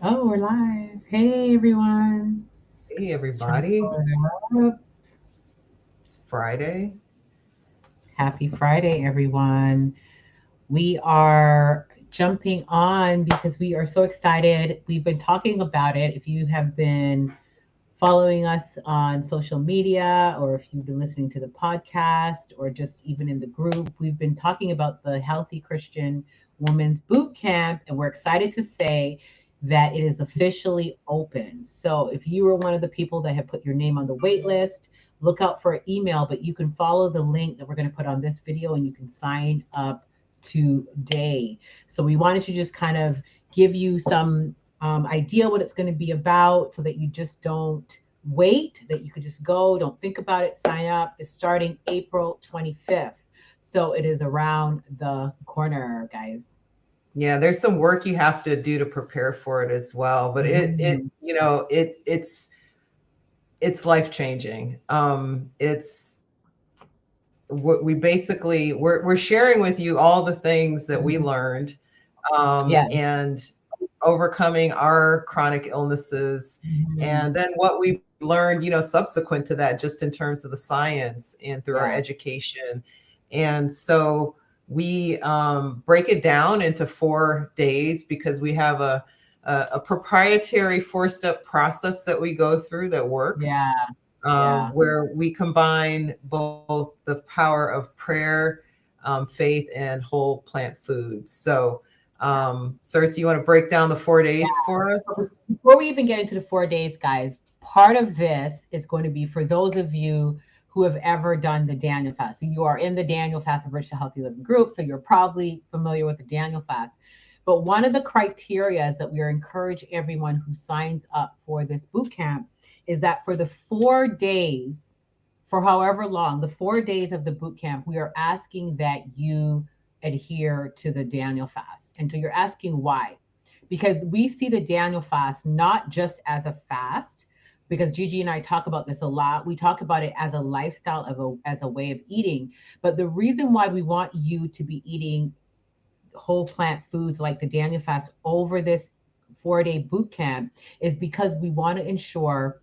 Oh, we're live. Hey, everyone. Hey Just trying to everybody, pull it up. it's Friday. Happy Friday, everyone. We are jumping on because we are so excited. We've been talking about it. If you have been following us on social media, or if you've been listening to the podcast, or just even in the group, we've been talking about the Healthy Christian Women's Boot Camp, and we're excited to say that it is officially open. So if you were one of the people that have put your name on the wait list, look out for an email, but you can follow the link that we're going to put on this video and you can sign up today. So we wanted to just kind of give you some idea what it's going to be about so that you just don't wait, that you could just go, don't think about it, sign up. It's starting April 25th. So it is around the corner, guys. Yeah, there's some work you have to do to prepare for it as well, but Mhm. it's life changing. It's what we're sharing with you all the things that we learned, Yeah. and overcoming our chronic illnesses, and Mhm. then what we learned, subsequent to that, just in terms of the science and through our Yeah. education. And so we break it down into 4 days because we have a proprietary 4-step process that we go through that works, Yeah. Yeah. where we combine both the power of prayer, faith, and whole plant foods. So, Cersei, you want to break down the 4 days for us? Before we even get into the 4 days, guys, part of this is going to be for those of you who have ever done the Daniel fast. So you are in the Daniel fast of Rich to Healthy Living group. So you're probably familiar with the Daniel fast. But one of the criteria that we are encourage everyone who signs up for this boot camp is that for the 4 days, for however long, the 4 days of the boot camp, we are asking that you adhere to the Daniel fast. And so you're asking why? Because we see the Daniel fast not just as a fast, because Gigi and I talk about this a lot. We talk about it as a lifestyle as a way of eating. But the reason why we want you to be eating whole plant foods like the Daniel fast over this 4 day boot camp is because we want to ensure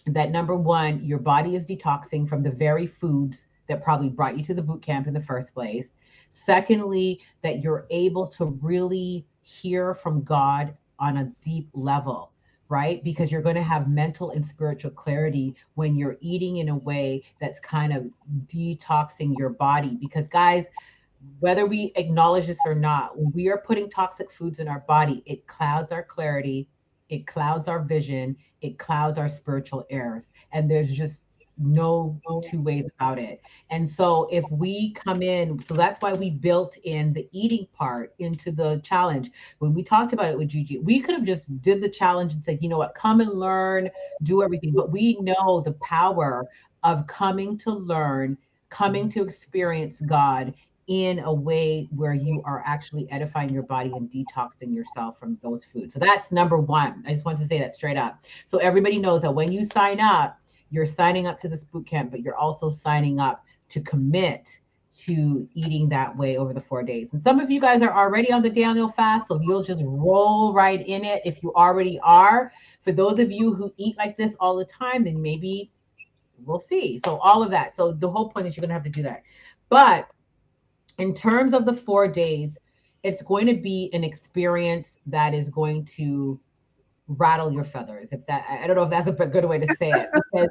that number one, your body is detoxing from the very foods that probably brought you to the boot camp in the first place. Secondly, that you're able to really hear from God on a deep level, right? Because you're going to have mental and spiritual clarity when you're eating in a way that's kind of detoxing your body. Because, guys, whether we acknowledge this or not, when we are putting toxic foods in our body, it clouds our clarity, it clouds our vision, it clouds our spiritual airs. And there's just no two ways about it. And so if we come in, so that's why we built in the eating part into the challenge. When we talked about it with Gigi, we could have just did the challenge and said, you know what, come and learn, do everything. But we know the power of coming to learn, coming to experience God in a way where you are actually edifying your body and detoxing yourself from those foods. So that's number one. I just want to say that straight up. So everybody knows that when you sign up, you're signing up to this boot camp, but you're also signing up to commit to eating that way over the 4 days. And some of you guys are already on the Daniel fast, so you'll just roll right in it if you already are. For those of you who eat like this all the time, then maybe we'll see. So all of that. So the whole point is you're going to have to do that. But in terms of the 4 days, it's going to be an experience that is going to rattle your feathers. If that, I don't know if that's a good way to say it, because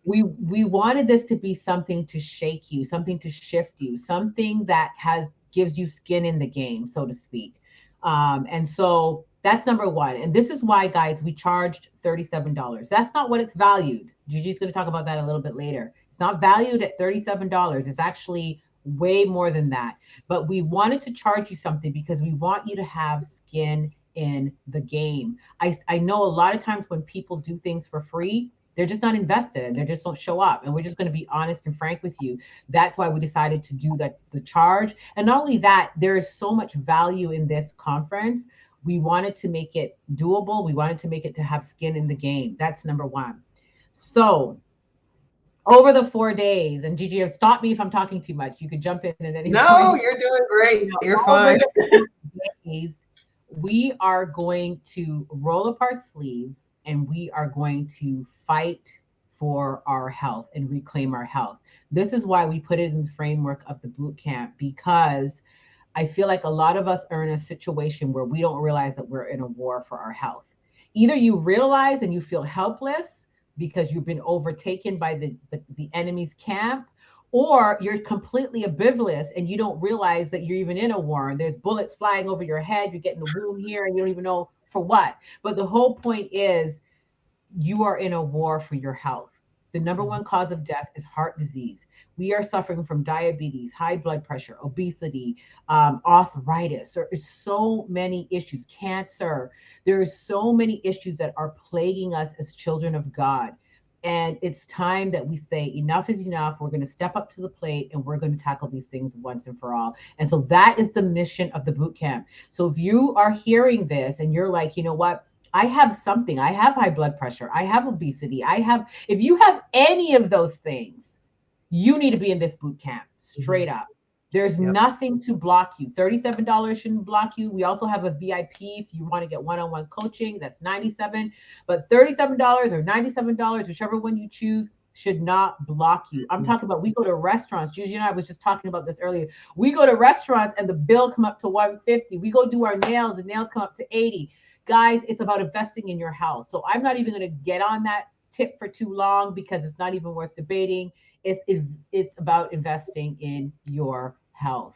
we wanted this to be something to shake you, something to shift you, something that has gives you skin in the game, so to speak. And so that's number one. And this is why, guys, we charged $37. That's not what it's valued. Gigi's going to talk about that a little bit later. It's not valued at $37. It's actually way more than that. But we wanted to charge you something because we want you to have skin in the game. I know a lot of times when people do things for free, they're just not invested and they just don't show up. And we're just going to be honest and frank with you. That's why we decided to do that, the charge. And not only that, there is so much value in this conference. We wanted to make it doable. We wanted to make it to have skin in the game. That's number one. So over the 4 days, and Gigi, stop me if I'm talking too much. You could jump in at any No, point. you're doing great. You know, You're over fine. the 4 days, we are going to roll up our sleeves and we are going to fight for our health and reclaim our health. This is why we put it in the framework of the boot camp, because I feel like a lot of us are in a situation where we don't realize that we're in a war for our health. Either you realize and you feel helpless because you've been overtaken by the enemy's camp, or you're completely oblivious and you don't realize that you're even in a war. And there's bullets flying over your head, you're getting a wound here, and you don't even know for what. But the whole point is you are in a war for your health. The number one cause of death is heart disease. We are suffering from diabetes, high blood pressure, obesity, arthritis. There is so many issues, cancer. There is so many issues that are plaguing us as children of God. And it's time that we say enough is enough. We're going to step up to the plate and we're going to tackle these things once and for all. And so that is the mission of the boot camp. So if you are hearing this and you're like, you know what? I have something. I have high blood pressure. I have obesity. If you have any of those things, you need to be in this boot camp straight up. There's nothing to block you. $37 shouldn't block you. We also have a VIP if you want to get one-on-one coaching. That's $97. But $37 or $97, whichever one you choose, should not block you. I'm talking about, we go to restaurants. Judy and I was just talking about this earlier. We go to restaurants and the bill come up to $150. We go do our nails, the nails come up to $80. Guys, it's about investing in your health. So I'm not even going to get on that tip for too long because it's not even worth debating. It's about investing in your health.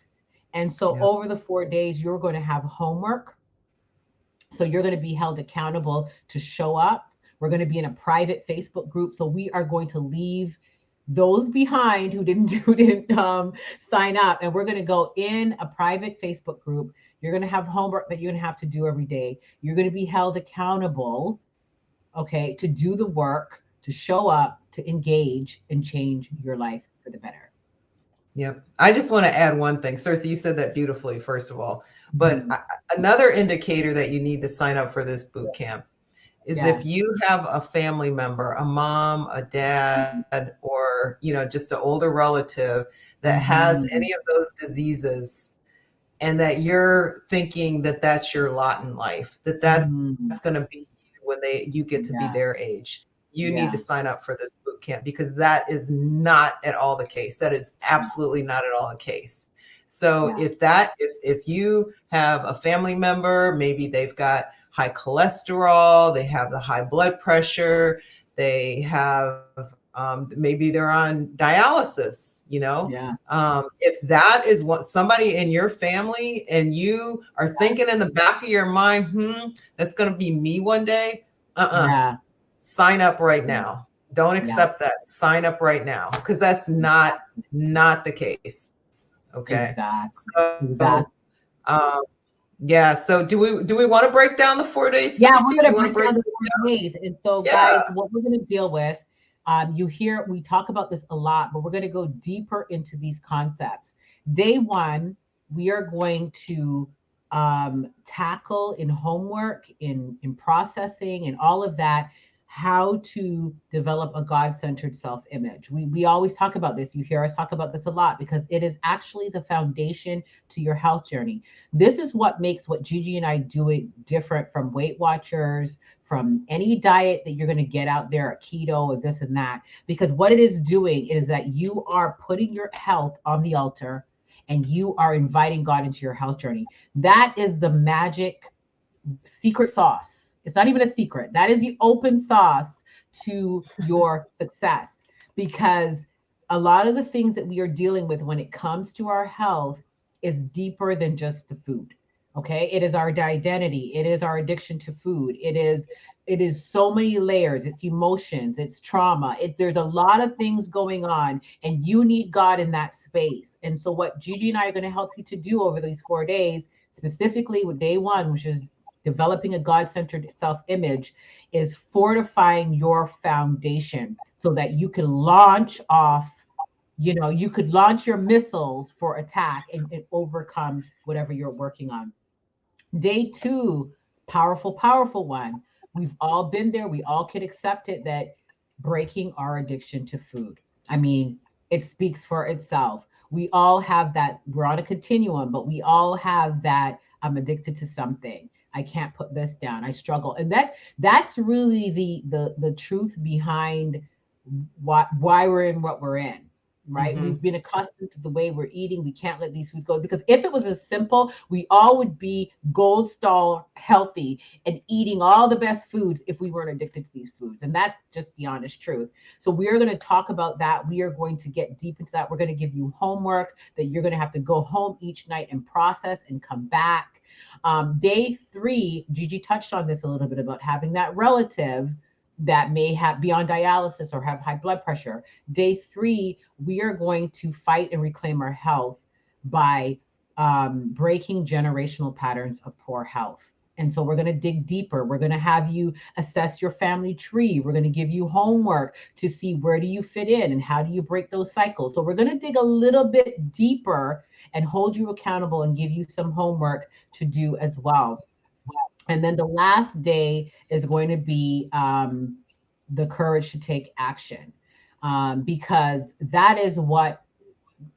And so over the 4 days, you're going to have homework. So you're going to be held accountable to show up. We're going to be in a private Facebook group. So we are going to leave those behind who didn't sign up, and we're going to go in a private Facebook group. You're going to have homework that you're going to have to do every day. You're going to be held accountable, okay, to do the work, to show up, to engage and change your life for the better. Yep. I just want to add one thing. Cersei, you said that beautifully, first of all. But another indicator that you need to sign up for this boot camp is if you have a family member, a mom, a dad, or, just an older relative that has any of those diseases, and that you're thinking that that's your lot in life, that's going to be when you get to be their age. You need to sign up for this boot camp, because that is not at all the case. That is absolutely not at all the case. So if you have a family member, maybe they've got high cholesterol, they have the high blood pressure, they have maybe they're on dialysis, if that is what somebody in your family, and you are thinking in the back of your mind, that's going to be me one day. Sign up right now. Don't accept that. Sign up right now, because that's not the case. Okay. Exactly. So do we want to break down the 4 days? Yeah, we're going to break down the 4 days. And so guys, what we're going to deal with, we talk about this a lot, but we're going to go deeper into these concepts. Day one, we are going to tackle in homework, in processing, and all of that, how to develop a God-centered self-image. We always talk about this. You hear us talk about this a lot, because it is actually the foundation to your health journey. This is what makes what Gigi and I do it different from Weight Watchers, from any diet that you're going to get out there, a keto or this and that, because what it is doing is that you are putting your health on the altar and you are inviting God into your health journey. That is the magic secret sauce. It's not even a secret. That is the open sauce to your success, because a lot of the things that we are dealing with when it comes to our health is deeper than just the food. Okay. It is our identity. It is our addiction to food. It is so many layers. It's emotions, it's trauma. There's a lot of things going on, and you need God in that space. And so what Gigi and I are going to help you to do over these 4 days, specifically with day one, which is developing a God-centered self-image, is fortifying your foundation so that you can launch off, you could launch your missiles for attack and overcome whatever you're working on. Day two, powerful, powerful one. We've all been there. We all can accept it, that breaking our addiction to food. I mean, it speaks for itself. We all have that. We're on a continuum, but we all have that. I'm addicted to something. I can't put this down. I struggle. And that's really the truth behind why we're in what we're in, right? Mm-hmm. We've been accustomed to the way we're eating. We can't let these foods go, because if it was as simple, we all would be gold star healthy and eating all the best foods if we weren't addicted to these foods. And that's just the honest truth. So we are going to talk about that. We are going to get deep into that. We're going to give you homework that you're going to have to go home each night and process and come back. Day 3, Gigi touched on this a little bit about having that relative that may have be on dialysis or have high blood pressure. Day 3, we are going to fight and reclaim our health by breaking generational patterns of poor health. And so we're going to dig deeper. We're going to have you assess your family tree. We're going to give you homework to see where do you fit in and how do you break those cycles. So we're going to dig a little bit deeper and hold you accountable and give you some homework to do as well. And then the last day is going to be the courage to take action, because that is what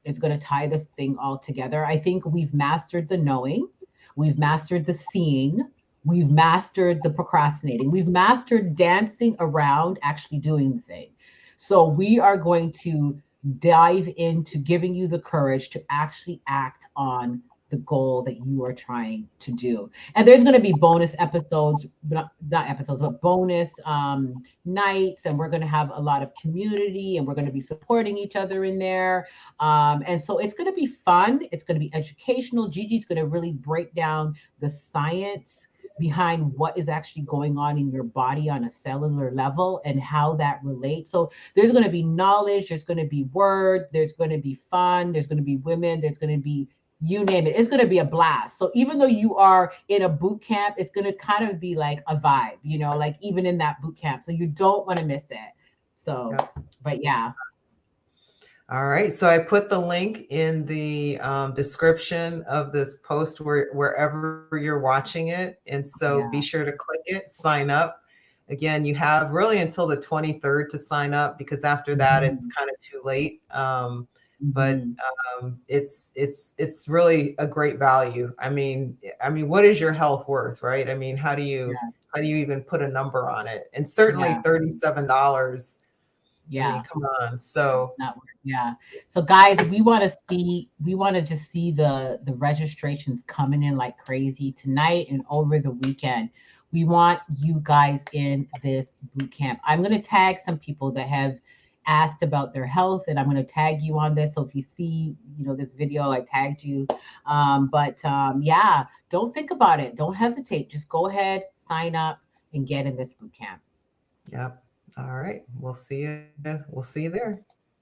is going to tie this thing all together. I think we've mastered the knowing, we've mastered the seeing, we've mastered the procrastinating, we've mastered dancing around actually doing the thing. So we are going to dive into giving you the courage to actually act on the goal that you are trying to do. And there's going to be bonus episodes, not episodes, but bonus nights. And we're going to have a lot of community, and we're going to be supporting each other in there. And so it's going to be fun. It's going to be educational. Gigi's going to really break down the science behind what is actually going on in your body on a cellular level and how that relates. So there's going to be knowledge, there's going to be word, there's going to be fun, there's going to be women, there's going to be, you name it. It's going to be a blast. So even though you are in a boot camp, it's going to kind of be like a vibe, like even in that boot camp. So you don't want to miss it. So, Yep. but yeah. All right. So I put the link in the description of this post wherever you're watching it. And so be Yeah. sure to click it, sign up. Again, you have really until the 23rd to sign up, because after that, it's Mhm. kind of too late. But Mhm. it's really a great value. I mean, what is your health worth, right? I mean, Yeah. how do you even put a number on it? And certainly Yeah. $37. I mean, Yeah. come on. So Not work. Yeah. So guys, we want to just see the registrations coming in like crazy tonight and over the weekend. We want you guys in this boot camp. I'm going to tag some people that have asked about their health, and I'm going to tag you on this. So if you see, this video, I tagged you. But yeah, don't think about it. Don't hesitate. Just go ahead, sign up, and get in this boot camp. yep. All right. We'll see you. We'll see you there.